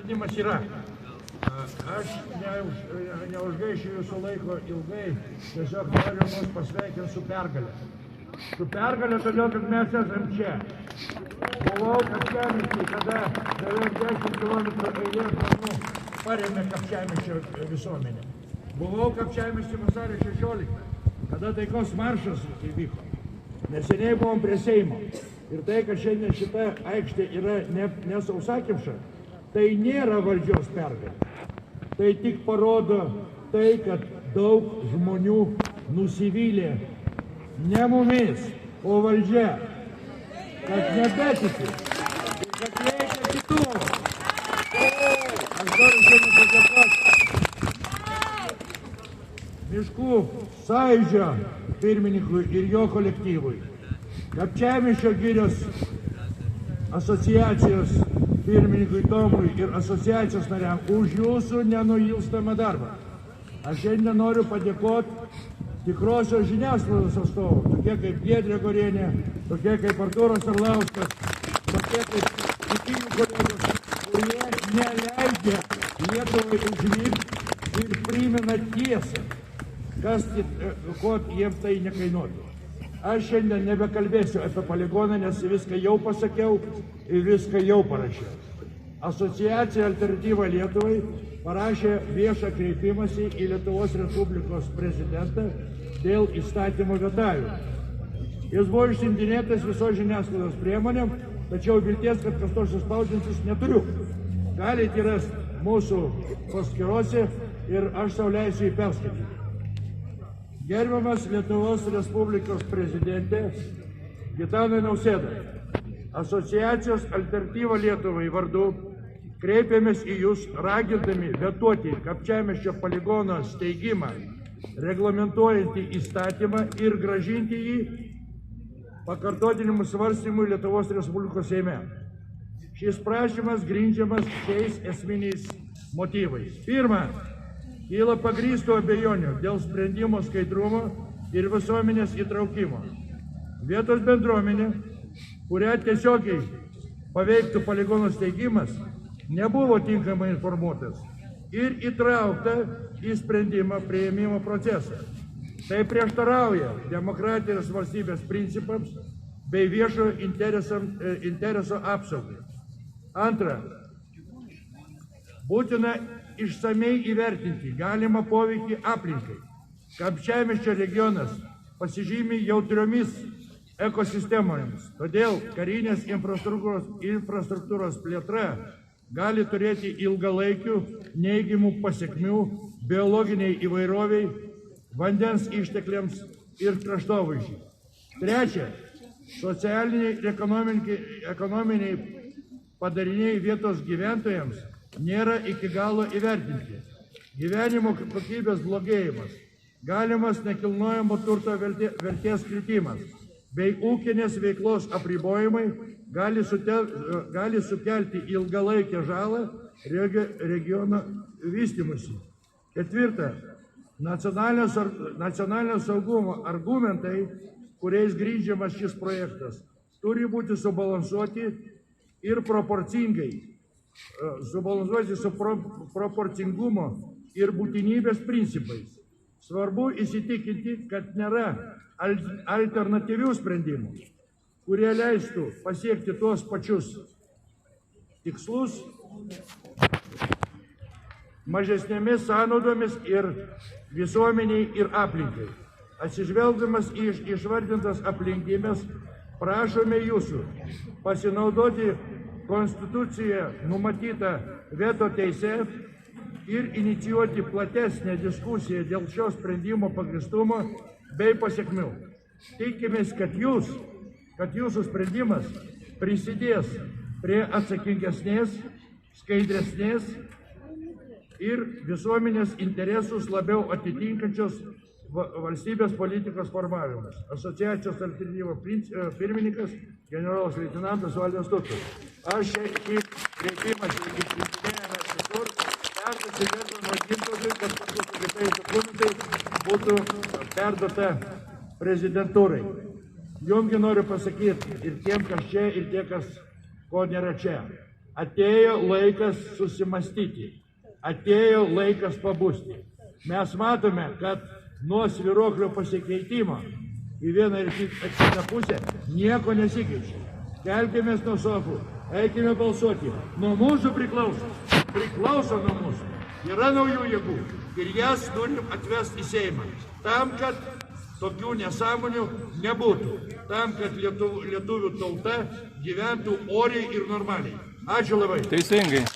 ketinimas yra. Aš neužgaišiu jūsų laiko ilgai, tiesiog noriu mus pasveikinti su pergalė. Su pergalė, todėl kad mes esam čia. Buvau Kapčiamišky, kada beveik 10 km eilės žmonių parėmė Kapčiamiškio visuomenę. Buvau Kapčiamišky vasario 16, kada taikos maršas įvyko. Neseniai buvom prie Seimo. Ir tai, kad šiandien šita aikštė yra ne sausakimša, tai nėra valdžios pergalė. Tai tik parodo tai, kad daug žmonių nusivylė ne mumis, o valdžia, kad nebetiki ir kad reikia kitų. Aš noriu šiandien padėkoti Miškų sąjūdžio pirmininkui ir jo kolektyvui, Kapčiamiškio girios asociacijos pirmininkui Tomui ir asociacijos nariam už jūsų nenuilstamą darbą. Aš šiandien noriu padėkoti tikrosios žiniasklaidos atstovų, tokie kaip Giedrė Gorienė, tokie kaip Artūras Arlauskas, tokie kaip kitinių kolegos, kurie neleidžia Lietuvai užmigti ir primena tiesą, ko jiems tai nekainuotų. Aš šiandien nebekalbėsiu apie poligoną, nes viską jau pasakiau ir viską jau parašiau. Asociacija Alternatyva Lietuvai parašė viešą kreipimąsi į Lietuvos Respublikos prezidentą dėl įstatymo vetavimo. Jis buvo išsiuntinėtas visos žiniasklaidos priemonėm, tačiau vilties, kad kas nors išspausdinsis, neturiu. Galite rasti mūsų paskyrose ir aš sau leisiu jį perskaityti. Gerbiamas Lietuvos Respublikos prezidentė Gitanai Nausėda, asociacijos Alternatyva Lietuvai vardu kreipiamės į jūs ragindami vetuoti Kapčiamiškio poligono steigimą, reglamentuojantį įstatymą ir grąžinti jį pakartotinimu svarstymui Lietuvos Respublikos Seime. Šis prašymas grindžiamas šiais esminiais motyvais. Pirma, kyla pagrįstų abejonių dėl sprendimo skaidrumo ir visuomenės įtraukimo. Vietos bendruomenė, kurią tiesiogiai paveiktų poligono steigimas, nebuvo tinkamai informuotas ir įtraukta į sprendimą priėmimo procesą. Tai prieštarauja demokratinės valstybės principams bei viešo intereso apsaugai. Antra, būtina išsamei įvertinti galimą poveikį aplinkai. Kapčiamiškio regionas pasižymi jautriomis ekosistemomis, todėl karinės infrastruktūros plėtra gali turėti ilgalaikių neigiamų pasekmių biologiniai įvairoviai, vandens ištekliams ir kraštovaizdžiui. Trečia, socialiniai ir ekonominiai padariniai vietos gyventojams nėra iki galo įvertinti. Gyvenimo kokybės blogėjimas, galimas nekilnojamo turto vertės kritimas bei ūkinės veiklos apribojimai gali sukelti ilgalaikę žalą regiono vystymuisi. Ketvirta, nacionalinio saugumo argumentai, kuriais grindžiamas šis projektas, turi būti subalansuoti ir proporcingai. Subalansuoti su proporcingumo ir būtinybės principais. Svarbu įsitikinti, kad nėra alternatyvių sprendimų, kurie leistų pasiekti tuos pačius tikslus mažesnėmis sąnaudomis ir visuomeniai ir aplinkai. Atsižvelgdamas į išvardintas aplinkybes, prašome jūsų pasinaudoti Konstitucijoje numatytą veto teisę ir inicijuoti platesnę diskusiją dėl šio sprendimo pagrįstumo bei pasekmių. Tikimės, kad jūsų sprendimas prisidės prie atsakingesnės, skaidresnės ir visuomenės interesus labiau atitinkančios valstybės politikos formavimas. Asociacijos Alternatyva pirmininkas generolas leitenantas Valdas Tutkus. Aš šį kreipimąsi išsiuntinėjame visur, perduosiu gerbiamam Gintautui, kad kartu su kitais dokumentais būtų perduota prezidentūrai. Jums noriu pasakyti ir tiem, kas čia, ir tie, kas ko nėra čia. Atėjo laikas susimastyti, atėjo laikas pabusti. Mes matome, kad nuo svyruoklio pasikeitimo į vieną ir kitą pusę nieko nesikeičia. Kelkimės nuo sofų, eikime balsuoti. Nuo mūsų priklauso nuo mūsų. Yra naujų jėgų ir jas turim atvesti į Seimą. Tam, kad tokių nesąmonių nebūtų. Tam, kad lietuvių tauta gyventų oriai ir normaliai. Ačiū labai. Teisingai.